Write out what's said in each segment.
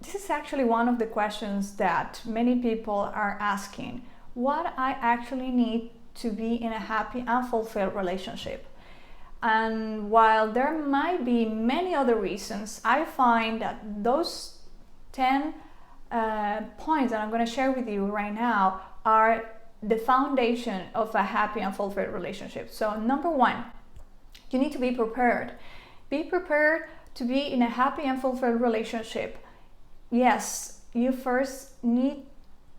this is actually one of the questions that many people are asking. What I actually need to be in a happy and fulfilled relationship? And while there might be many other reasons, I find that those 10 points that I'm going to share with you right now are the foundation of a happy and fulfilled relationship. So number one, you need to be prepared. Be prepared to be in a happy and fulfilled relationship. Yes, you first need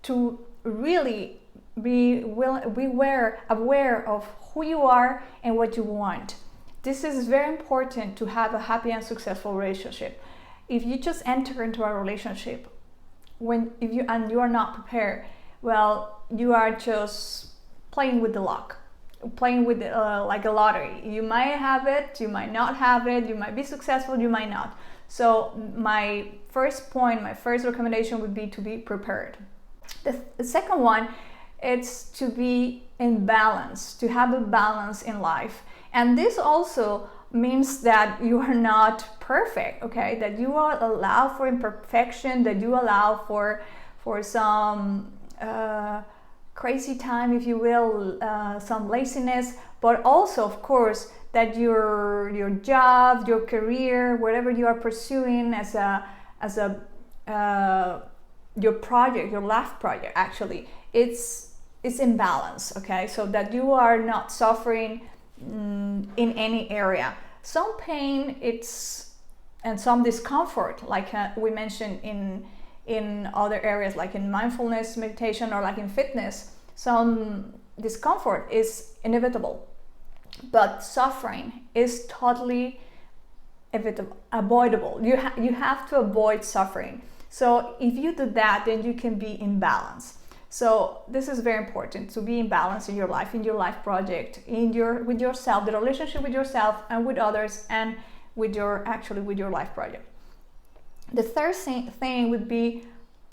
to really be aware of who you are and what you want. This is very important to have a happy and successful relationship. If you just enter into a relationship if you are not prepared, well, you are just playing with the luck, playing with like a lottery. You might have it, you might not have it, you might be successful, you might not. So my first recommendation would be to be prepared. The second one, it's to be in balance, to have a balance in life. And this also means that you are not perfect, okay? That you will allow for imperfection, that you allow for some crazy time, if you will, some laziness, but also, of course, that your job, your career, whatever you are pursuing as your project, your life project, actually, it's in balance, okay? So that you are not suffering in any area. Some pain, and some discomfort, like we mentioned in other areas, like in mindfulness, meditation, or like in fitness, some discomfort is inevitable, but suffering is totally avoidable. You have to avoid suffering. So if you do that, then you can be in balance. So this is very important, to be in balance in your life project, with yourself, the relationship with yourself and with others, and with your life project. The third thing would be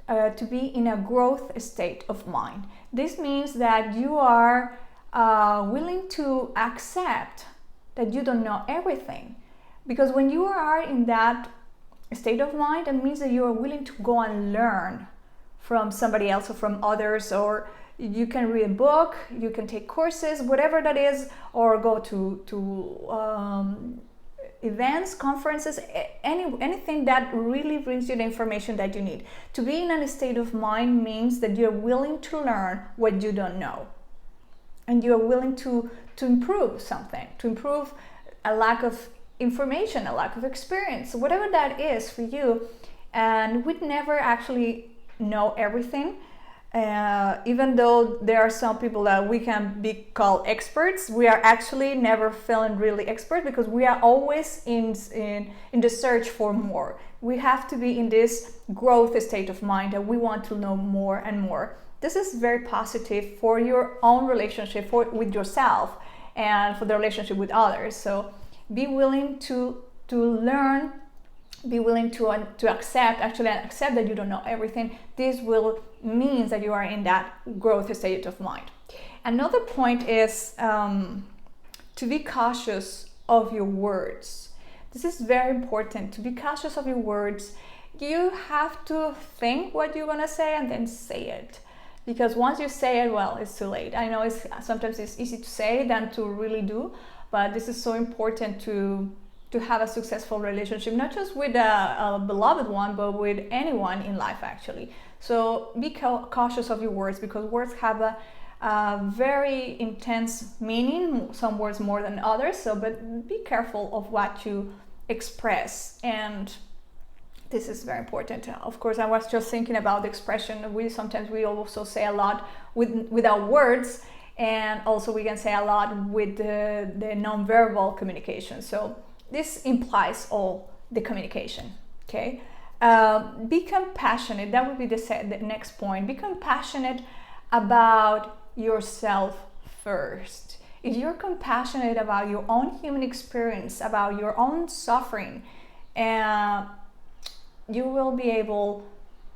to be in a growth state of mind. This means that you are willing to accept that you don't know everything. Because when you are in that state of mind, that means that you are willing to go and learn from somebody else or from others, or you can read a book, you can take courses, whatever that is, or go to events, conferences, anything that really brings you the information that you need. To be in a state of mind means that you're willing to learn what you don't know, and you're willing to improve something, to improve a lack of information, a lack of experience, whatever that is for you. And we'd never actually know everything, even though there are some people that we can be called experts. We are actually never feeling really expert, because we are always in the search for more. We have to be in this growth state of mind that we want to know more and more. This is very positive for your own relationship with yourself and for the relationship with others. So be willing to learn, be willing to accept that you don't know everything. This will mean that you are in that growth state of mind. Another point is to be cautious of your words. This is very important, to be cautious of your words. You have to think what you're gonna say and then say it. Because once you say it, well, it's too late. I know sometimes it's easy to say than to really do, but this is so important to have a successful relationship, not just with a beloved one, but with anyone in life, actually. So be cautious of your words, because words have a very intense meaning, some words more than others. But be careful of what you express, and this is very important. Of course, I was just thinking about the expression. We also say a lot with our words, and also we can say a lot with the non-verbal communication. So this implies all the communication, okay? Be compassionate. That would be the next point. Be compassionate about yourself first. If you're compassionate about your own human experience, about your own suffering, you will be able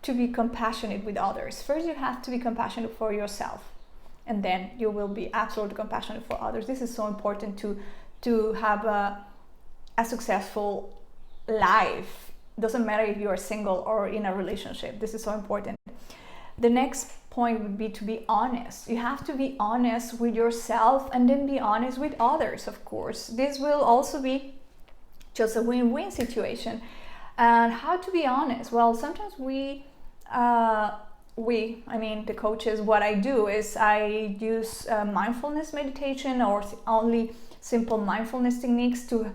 to be compassionate with others. First, you have to be compassionate for yourself, and then you will be absolutely compassionate for others. This is so important to have a successful life doesn't matter if you are single or in a relationship. This is so important. The next point would be to be honest. You have to be honest with yourself and then be honest with others, of course. This will also be just a win-win situation. And how to be honest? Well, sometimes the coaches, what I do is I use mindfulness meditation or only simple mindfulness techniques to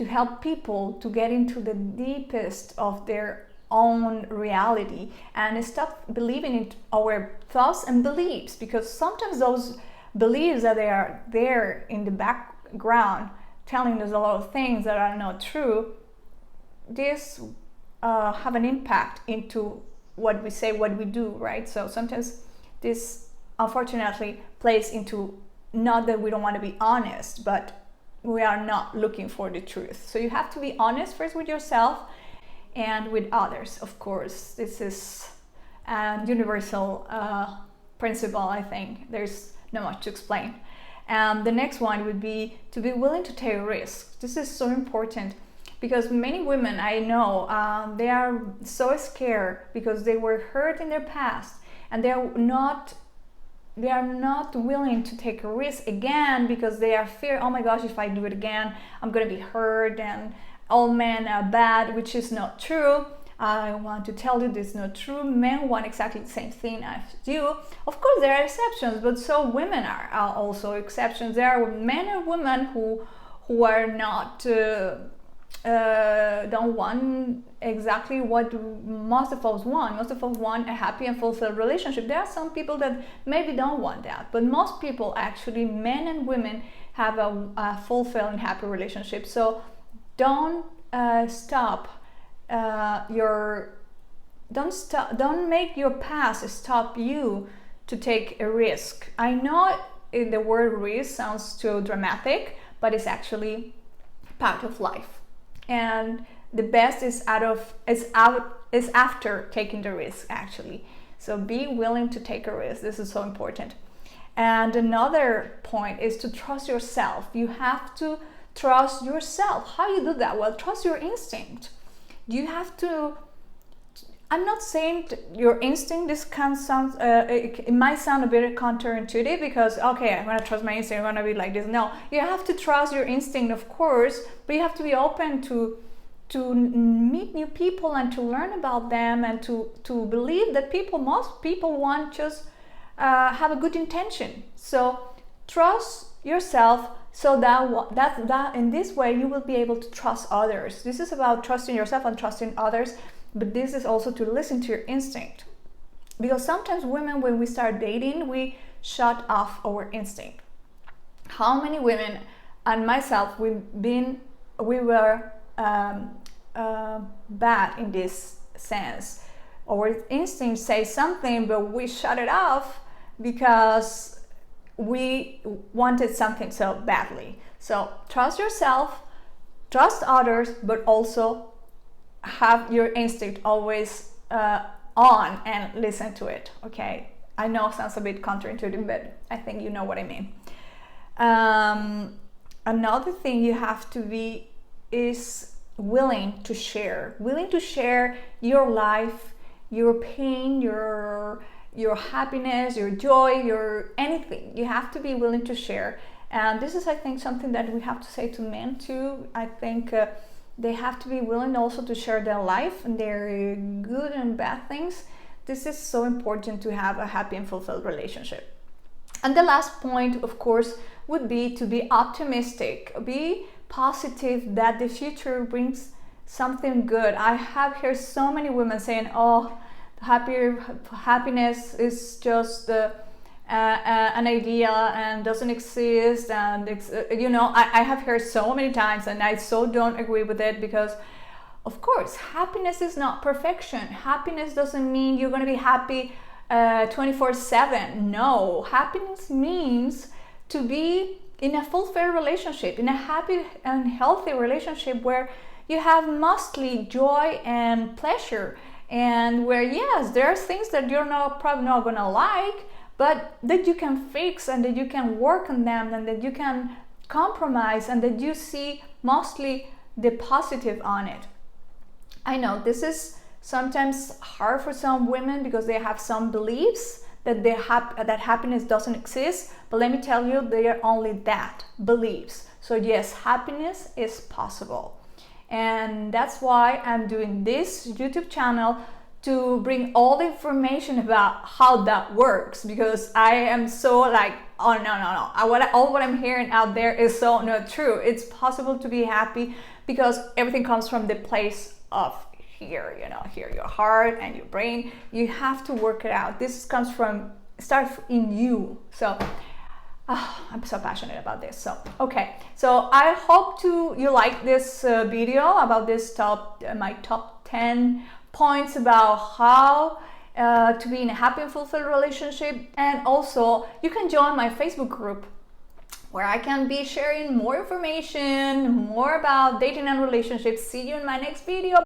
help people to get into the deepest of their own reality and stop believing in our thoughts and beliefs, because sometimes those beliefs that they are there in the background telling us a lot of things that are not true, this have an impact into what we say, what we do, right? So sometimes this unfortunately plays into, not that we don't want to be honest, but we are not looking for the truth. So you have to be honest first with yourself and with others, of course. This is a universal principle, I think. There's not much to explain. The next one would be to be willing to take risks. This is so important because many women I know, they are so scared because they were hurt in their past, and they are not willing to take a risk again because they are fear, oh my gosh, if I do it again, I'm gonna be hurt and all men are bad, which is not true. I want to tell you this is not true. Men want exactly the same thing as you. Of course, there are exceptions, but so women are also exceptions. There are men and women who are not don't want exactly what most of us want. Most of us want a happy and fulfilled relationship. There are some people that maybe don't want that, but most people, actually, men and women, have a fulfilled and happy relationship. So don't don't make your past stop you to take a risk. I know the word risk sounds too dramatic, but it's actually part of life. And the best is after taking the risk, actually. So be willing to take a risk. This is so important. And another point is to trust yourself. You have to trust yourself. How you do that? Well, trust your instinct. You have to, I'm not saying your instinct, this can sound, it might sound a bit counterintuitive because, okay, I'm gonna trust my instinct, I'm gonna be like this. No, you have to trust your instinct, of course, but you have to be open to meet new people and to learn about them and to believe that most people want just have a good intention. So trust yourself, so that in this way you will be able to trust others. This is about trusting yourself and trusting others, but this is also to listen to your instinct, because sometimes women, when we start dating, we shut off our instinct. How many women, and myself, we were bad in this sense. Our instinct says something, but we shut it off because we wanted something so badly. So trust yourself, trust others, but also have your instinct always on and listen to it. Okay, I know it sounds a bit counterintuitive, but I think you know what I mean. Another thing you have to be is willing to share your life, your pain, your happiness, your joy, your anything. You have to be willing to share. And this is, I think, something that we have to say to men too. I think they have to be willing also to share their life and their good and bad things. This is so important to have a happy and fulfilled relationship. And the last point, of course, would be to be optimistic. Be positive that the future brings something good. I have heard so many women saying, oh, happiness is just an idea and doesn't exist, and I have heard so many times, and I so don't agree with it, because of course happiness is not perfection. Happiness doesn't mean you're going to be happy 24/7. No, happiness means to be in a fulfilled relationship, in a happy and healthy relationship where you have mostly joy and pleasure, and where, yes, there are things that you're probably not gonna like, but that you can fix and that you can work on them and that you can compromise and that you see mostly the positive on it. I know this is sometimes hard for some women because they have some beliefs that that happiness doesn't exist, but let me tell you, they are only that, beliefs. So yes, happiness is possible. And that's why I'm doing this YouTube channel, to bring all the information about how that works, because I am so like, oh no, all what I'm hearing out there is so not true. It's possible to be happy because everything comes from the place of here, here, your heart and your brain. You have to work it out. This comes from, start in you. So I'm so passionate about this. So okay, so I hope you like this video about this my top 10 points about how to be in a happy and fulfilled relationship. And also you can join my Facebook group, where I can be sharing more information, more about dating and relationships. See you in my next video.